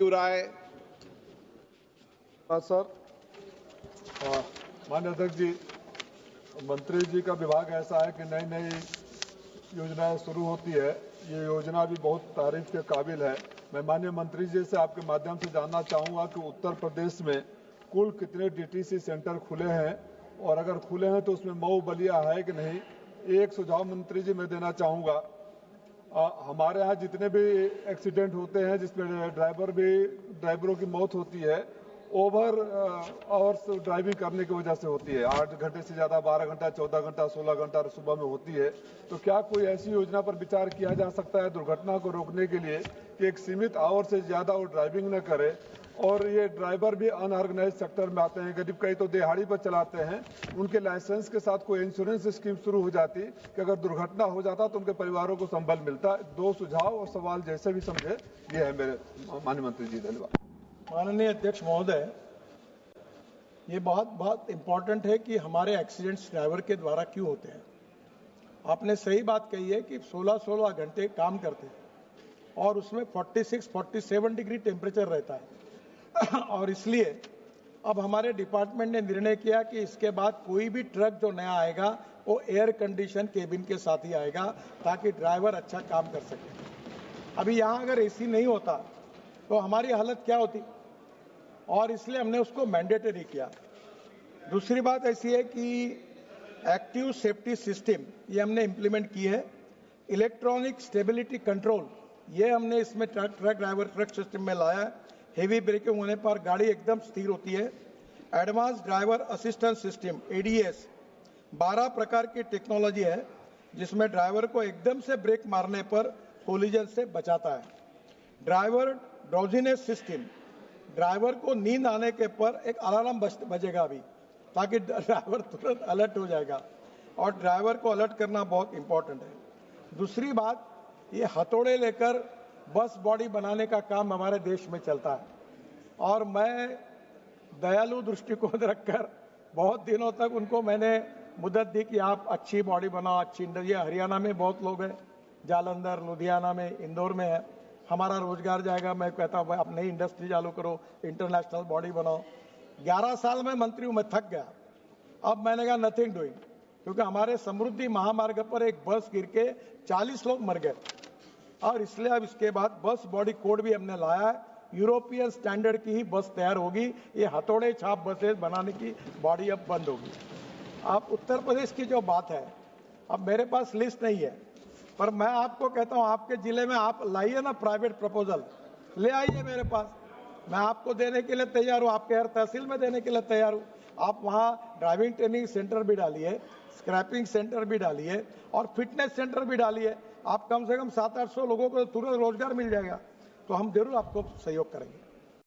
राय। Sir, माननीय अध्यक्ष जी, मंत्री जी का विभाग ऐसा है कि नई नई योजनाएं शुरू होती है। ये योजना भी बहुत तारीफ के काबिल है। मैं माननीय मंत्री जी से आपके माध्यम से जानना चाहूँगा कि उत्तर प्रदेश में कुल कितने डीटीसी सेंटर खुले हैं और अगर खुले हैं तो उसमें मऊ बलिया है कि नहीं। एक सुझाव मंत्री जी मैं देना चाहूँगा, हमारे यहाँ जितने भी एक्सीडेंट होते हैं जिसमें ड्राइवरों की मौत होती है, ओवर आवर्स ड्राइविंग करने की वजह से होती है। 8 घंटे से ज़्यादा 12 घंटा, 14 घंटा, 16 घंटा सुबह में होती है। तो क्या कोई ऐसी योजना पर विचार किया जा सकता है दुर्घटना को रोकने के लिए कि एक सीमित आवर से ज़्यादा वो ड्राइविंग न करे? और ये ड्राइवर भी अनऑर्गेनाइज सेक्टर में आते हैं, करीब कई तो दिहाड़ी पर चलाते हैं। उनके लाइसेंस के साथ कोई इंश्योरेंस स्कीम शुरू हो जाती कि अगर दुर्घटना हो जाता तो उनके परिवारों को संबल मिलता। 2 सुझाव और सवाल जैसे भी समझे, ये है मेरे माननीय मंत्री जी। धन्यवाद। माननीय अध्यक्ष महोदय, ये बहुत इंपॉर्टेंट है कि हमारे एक्सीडेंट्स ड्राइवर के द्वारा क्यों होते हैं। आपने सही बात कही है कि 16-16 घंटे काम करते हैं और उसमें 46-47 डिग्री टेम्परेचर रहता है और इसलिए अब हमारे डिपार्टमेंट ने निर्णय किया कि इसके बाद कोई भी ट्रक जो नया आएगा वो एयर कंडीशन केबिन के साथ ही आएगा ताकि ड्राइवर अच्छा काम कर सके। अभी यहाँ अगर एसी नहीं होता तो हमारी हालत क्या होती, और इसलिए हमने उसको मैंडेटरी किया। दूसरी बात ऐसी है कि एक्टिव सेफ्टी सिस्टम ये हमने इम्प्लीमेंट की है। इलेक्ट्रॉनिक स्टेबिलिटी कंट्रोल ये हमने इसमें ट्रक सिस्टम में लाया है। हेवी ब्रेकिंग होने पर गाड़ी एकदम स्थिर होती है। Advance driver assistance system ADS 12 प्रकार की टेक्नोलॉजी है जिसमें ड्राइवर को एकदम से ब्रेक मारने पर कोलिजन से बचाता है। ड्राइवर ड्राउजीनेस सिस्टम, ड्राइवर को नींद आने के पर एक अलार्म बजेगा अभी ताकि ड्राइवर तुरंत अलर्ट हो जाएगा, और ड्राइवर को अलर्ट करना बहुत इंपॉर्टेंट है। दूसरी बात, ये हथौड़े लेकर बस बॉडी बनाने का काम हमारे देश में चलता है और मैं दयालु दृष्टिकोण रखकर बहुत दिनों तक उनको मैंने मुद्दत दी कि आप अच्छी बॉडी बनाओ, अच्छी इंडस्ट्री। हरियाणा में बहुत लोग हैं, जालंधर, लुधियाना में, इंदौर में है, हमारा रोजगार जाएगा। मैं कहता हूँ आप नई इंडस्ट्री चालू करो, इंटरनेशनल बॉडी बनाओ। 11 साल में मंत्री हूँ, मैं थक गया। अब मैंने कहा नथिंग डूइंग, क्योंकि हमारे समृद्धि महामार्ग पर एक बस गिर के 40 लोग मर गए और इसलिए अब इसके बाद बस बॉडी कोड भी हमने लाया है। यूरोपियन स्टैंडर्ड की ही बस तैयार होगी। ये हथौड़े छाप बसेस बनाने की बॉडी अब बंद होगी। आप उत्तर प्रदेश की जो बात है, अब मेरे पास लिस्ट नहीं है, पर मैं आपको कहता हूं आपके जिले में आप लाइए ना प्राइवेट प्रपोजल, ले आइए मेरे पास, मैं आपको देने के लिए तैयार हूं। आपके हर तहसील में देने के लिए तैयार हूं। आप वहां ड्राइविंग ट्रेनिंग सेंटर भी डालिए, स्क्रैपिंग सेंटर भी डालिए और फिटनेस सेंटर भी डालिए। आप कम से कम 700-800 लोगों को तुरंत रोजगार मिल जाएगा। तो हम जरूर आपको सहयोग करेंगे।